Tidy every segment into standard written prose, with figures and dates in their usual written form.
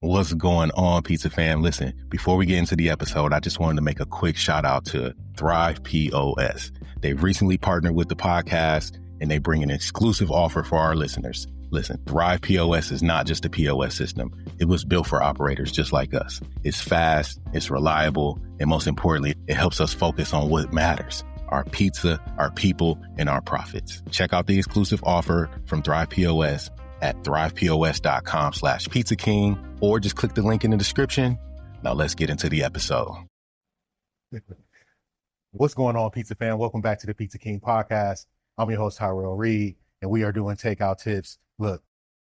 What's going on, Pizza Fam? Listen, before we get into the episode, I just wanted to make a quick shout out to Thrive POS. They've recently partnered with the podcast and they bring an exclusive offer for our listeners. Listen, Thrive POS is not just a POS system. It was built for operators just like us. It's fast, it's reliable, and most importantly, it helps us focus on what matters: our pizza, our people, and our profits. Check out the exclusive offer from Thrive POS at thrivepos.com/Pizza King, or just click the link in the description. Now let's get into the episode. What's going on, Pizza Fan? Welcome back to the Pizza King podcast. I'm your host, Tyrell Reed, and we are doing takeout tips. Look,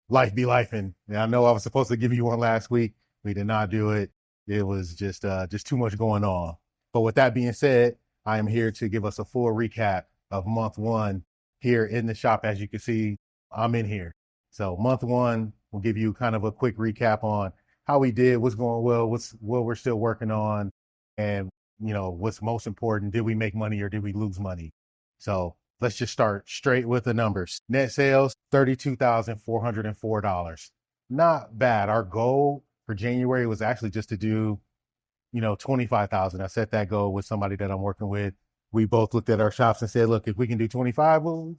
life be life, and I know I was supposed to give you one last week. We did not do it. It was just too much going on. But with that being said, I am here to give us a full recap of month one here in the shop. As you can see, I'm in here. So month one, we'll give you kind of a quick recap on how we did, what's going well, what we're still working on, and what's most important. Did we make money or did we lose money? So let's just start straight with the numbers. Net sales, $32,404. Not bad. Our goal for January was actually just to do, $25,000. I set that goal with somebody that I'm working with. We both looked at our shops and said, look, if we can do 25, well,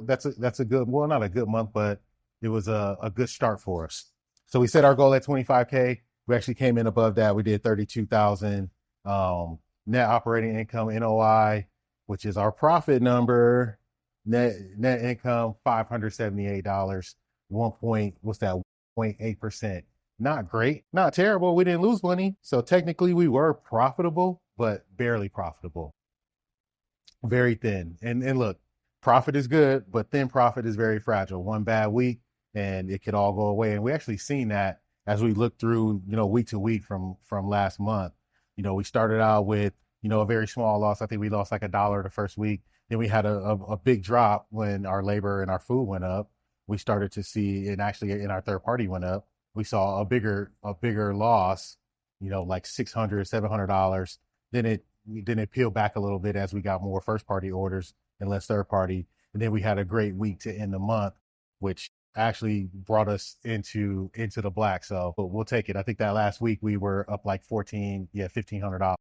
that's a good, well, not a good month, but it was a good start for us. So we set our goal at 25K. We actually came in above that. We did 32,000. Net operating income, NOI, which is our profit number. Net income, $578. 1.8%. Not great, not terrible. We didn't lose money. So technically we were profitable, but barely profitable. Very thin. And look, profit is good, but thin profit is very fragile. One bad week and it could all go away. And we actually seen that as we look through, week to week from last month. We started out with, a very small loss. I think we lost like $1 the first week. Then we had a big drop when our labor and our food went up. We started to see, and actually in our third party went up, we saw a bigger loss, like $600, $700. Then it peeled back a little bit as we got more first party orders and less third party. And then we had a great week to end the month, which actually brought us into the black. So, but we'll take it. I think that last week we were up like $1,500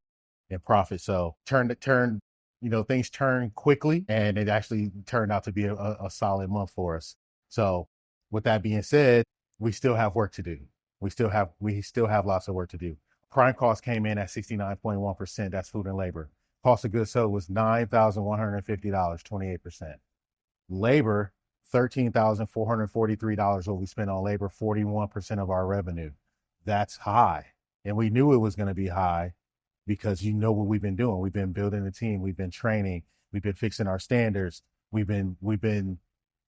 in profit. So things turned quickly, and it actually turned out to be a solid month for us. So with that being said, we still have work to do. We still have lots of work to do. Prime cost came in at 69.1%. That's food and labor. Cost of goods sold was $9,150, 28%. Labor, $13,443 what we spent on labor, 41% of our revenue. That's high. And we knew it was going to be high because what we've been doing. We've been building a team. We've been training. We've been fixing our standards. We've been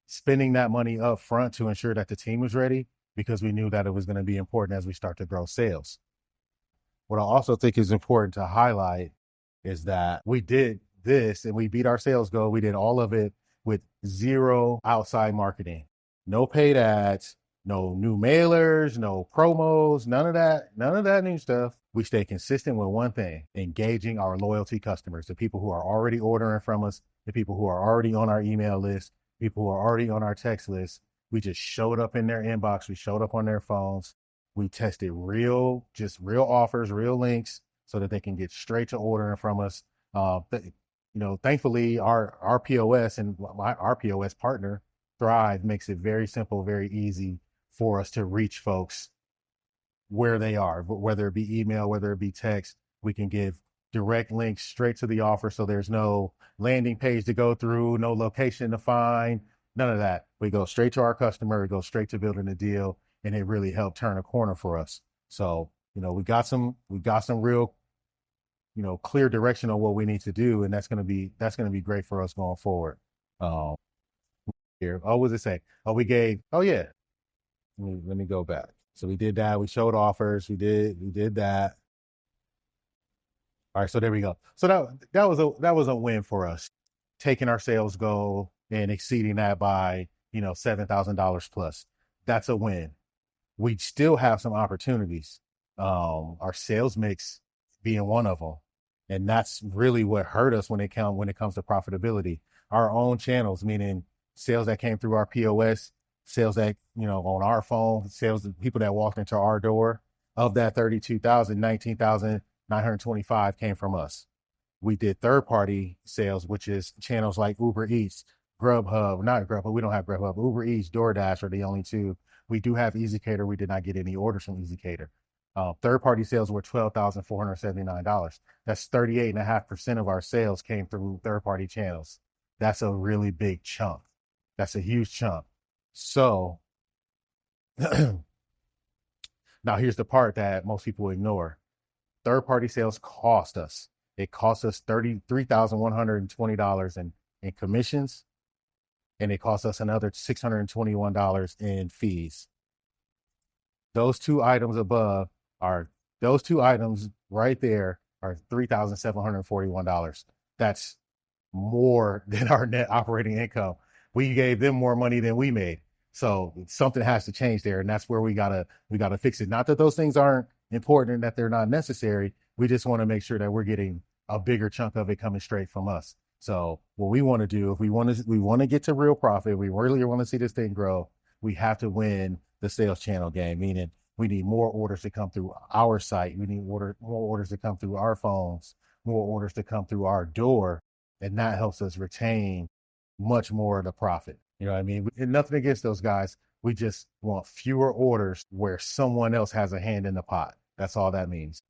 spending that money up front to ensure that the team was ready because we knew that it was going to be important as we start to grow sales. What I also think is important to highlight is that we did this and we beat our sales goal. We did all of it with zero outside marketing, no paid ads, no new mailers, no promos, none of that new stuff. We stay consistent with one thing: engaging our loyalty customers, the people who are already ordering from us, the people who are already on our email list, people who are already on our text list. We just showed up in their inbox. We showed up on their phones. We tested real offers, real links so that they can get straight to ordering from us. Thankfully our POS and our POS partner, Thrive, makes it very simple, very easy for us to reach folks where they are, whether it be email, whether it be text. We can give direct links straight to the offer. So there's no landing page to go through, no location to find, none of that. We go straight to our customer, we go straight to building a deal, and it really helped turn a corner for us. So, we got some real, clear direction on what we need to do. And that's going to be great for us going forward. Here. Oh, what does it say? Oh, yeah. Let me go back. So we did that. We showed offers. We did that. All right. So there we go. So that was a win for us, taking our sales goal and exceeding that by, $7,000 plus. That's a win. We still have some opportunities. Our sales mix being one of them. And that's really what hurt us when it comes to profitability. Our own channels, meaning sales that came through our POS, sales that, on our phone, sales of people that walked into our door. Of that 32,000, 19,925 came from us. We did third party sales, which is channels like Uber Eats, Grubhub, not Grubhub. We don't have Grubhub. Uber Eats, DoorDash are the only two. We do have EasyCater. We did not get any orders from EasyCater. Third party sales were $12,479. That's 38.5% of our sales came through third party channels. That's a really big chunk. That's a huge chunk. So now here's the part that most people ignore. Third party sales cost us. It cost us $33,120 in commissions, and it cost us another $621 in fees. Those two items right there are $3,741. That's more than our net operating income. We gave them more money than we made. So something has to change there. And that's where we gotta fix it. Not that those things aren't important and that they're not necessary. We just want to make sure that we're getting a bigger chunk of it coming straight from us. So what we want to do, if we want to get to real profit, we really want to see this thing grow, we have to win the sales channel game, meaning we need more orders to come through our site. We need more orders to come through our phones, more orders to come through our door. And that helps us retain much more of the profit. You know what I mean? And nothing against those guys. We just want fewer orders where someone else has a hand in the pot. That's all that means.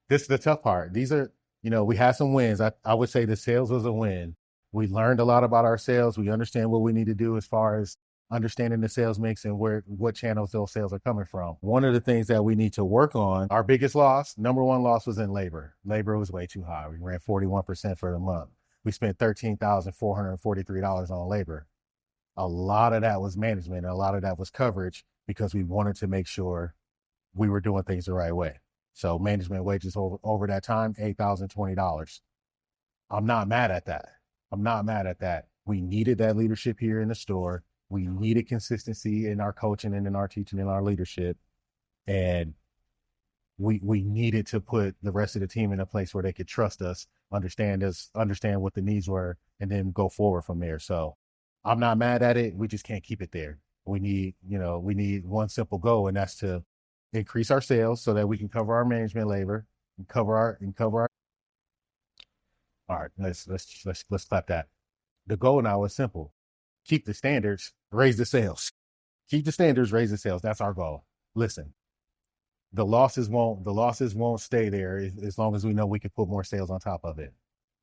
This is the tough part. These are, we had some wins. I would say the sales was a win. We learned a lot about our sales. We understand what we need to do as far as understanding the sales mix and what channels those sales are coming from. One of the things that we need to work on, our biggest loss, number one loss, was in labor. Labor was way too high. We ran 41% for the month. We spent $13,443 on labor. A lot of that was management. And a lot of that was coverage because we wanted to make sure we were doing things the right way. So management wages over that time, $8,020. I'm not mad at that. We needed that leadership here in the store. We needed consistency in our coaching and in our teaching and our leadership. And we needed to put the rest of the team in a place where they could trust us, understand what the needs were, and then go forward from there. So I'm not mad at it. We just can't keep it there. We need one simple goal, and that's to increase our sales so that we can cover our management labor and cover our. All right, let's clap that. The goal now is simple. Keep the standards, raise the sales. Keep the standards, raise the sales. That's our goal. Listen, the losses won't stay there as long as we know we can put more sales on top of it.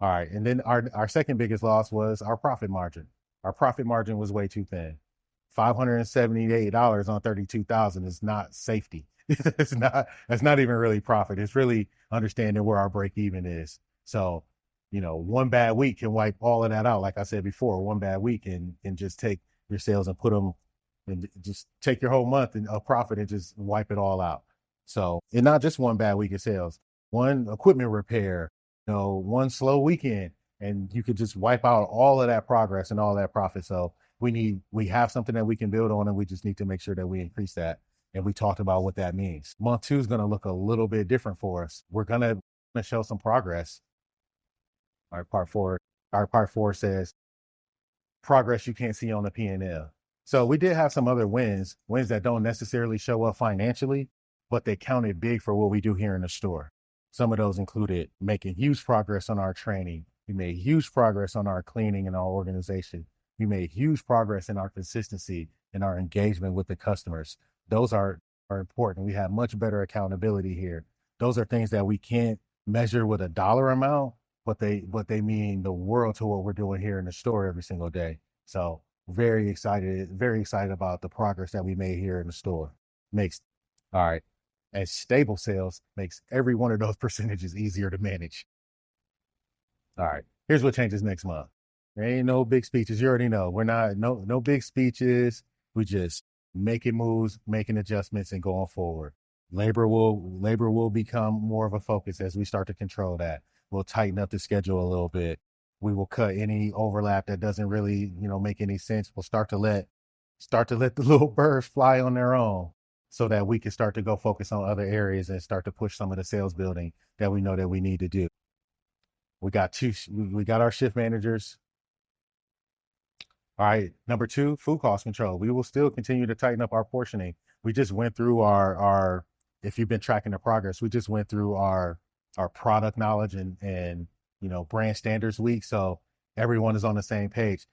All right. And then our second biggest loss was our profit margin. Our profit margin was way too thin. $578 on 32,000 is not safety. That's not even really profit. It's really understanding where our break even is. So, one bad week can wipe all of that out. Like I said before, one bad week can just take your sales and put them and just take your whole month and a profit and just wipe it all out. So, and not just one bad week of sales, one equipment repair, one slow weekend, and you could just wipe out all of that progress and all that profit. So we have something that we can build on, and we just need to make sure that we increase that. And we talked about what that means. Month 2 is going to look a little bit different for us. We're going to show some progress. Our part four says progress you can't see on the P&L. So we did have some other wins that don't necessarily show up financially, but they counted big for what we do here in the store. Some of those included making huge progress on our training. We made huge progress on our cleaning and our organization. We made huge progress in our consistency and our engagement with the customers. Those are important. We have much better accountability here. Those are things that we can't measure with a dollar amount, but they mean the world to what we're doing here in the store every single day. So very excited about the progress that we made here in the store. All right. And stable sales makes every one of those percentages easier to manage. All right. Here's what changes next month. There ain't no big speeches. You already know. We're not, no big speeches. We just making moves, making adjustments, and going forward. Labor will become more of a focus as we start to control that. We'll tighten up the schedule a little bit. We will cut any overlap that doesn't really, make any sense. We'll start to let the little birds fly on their own so that we can start to go focus on other areas and start to push some of the sales building that we know that we need to do. We got our shift managers. All right. Number two, food cost control. We will still continue to tighten up our portioning. We just went through our if you've been tracking the progress, we just went through our product knowledge and brand standards week. So everyone is on the same page.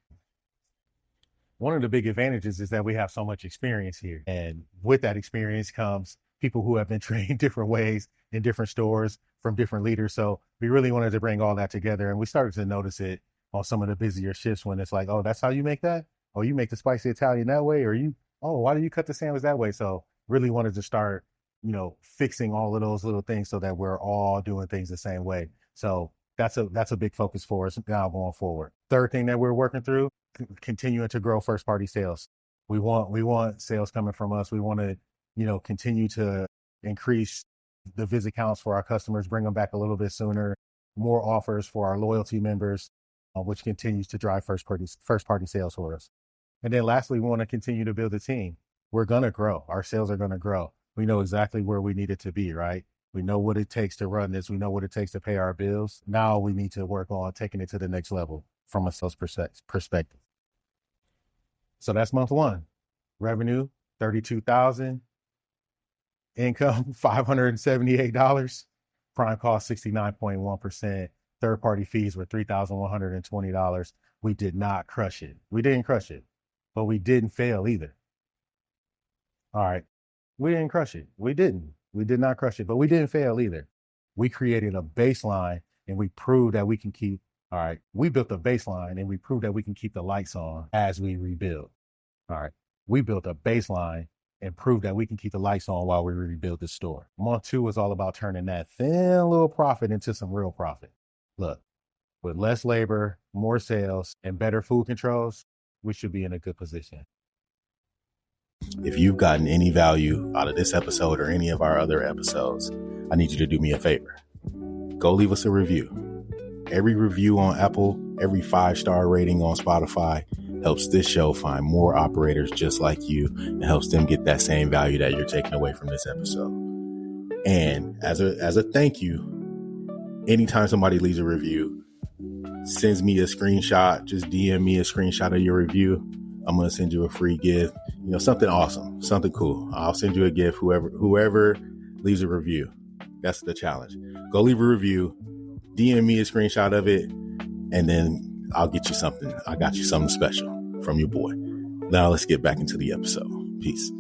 One of the big advantages is that we have so much experience here. And with that experience comes people who have been trained different ways in different stores from different leaders. So we really wanted to bring all that together. And we started to notice it on some of the busier shifts when it's like, oh, that's how you make that? Oh, you make the spicy Italian that way? Or why do you cut the sandwich that way? So really wanted to start, fixing all of those little things so that we're all doing things the same way. So that's a big focus for us now going forward. Third thing that we're working through, continuing to grow first party sales. We want sales coming from us. We want to, continue to increase the visit counts for our customers, bring them back a little bit sooner, more offers for our loyalty members, which continues to drive first party sales for us. And then lastly, we want to continue to build a team. We're going to grow. Our sales are going to grow. We know exactly where we need it to be, right? We know what it takes to run this. We know what it takes to pay our bills. Now we need to work on taking it to the next level from a sales perspective. So that's month one. Revenue, $32,000. Income, $578. Prime cost, 69.1%. Third-party fees were $3,120. We did not crush it. We didn't crush it, but we didn't fail either. All right. We didn't crush it. We didn't. We did not crush it, but we didn't fail either. We created a baseline and we proved that we can keep, all right, we built a baseline and we proved that we can keep the lights on as we rebuild. All right. We built a baseline and proved that we can keep the lights on while we rebuild the store. Month two was all about turning that thin little profit into some real profit. Look, with less labor, more sales, and better food controls, we should be in a good position. If you've gotten any value out of this episode or any of our other episodes, I need you to do me a favor. Go leave us a review. Every review on Apple, every 5-star rating on Spotify helps this show find more operators just like you and helps them get that same value that you're taking away from this episode. And as a thank you, anytime somebody leaves a review, sends me a screenshot, just DM me a screenshot of your review, I'm going to send you a free gift, something awesome, something cool. I'll send you a gift, whoever leaves a review. That's the challenge. Go leave a review, DM me a screenshot of it, and then I'll get you something. I got you something special from your boy. Now let's get back into the episode. Peace.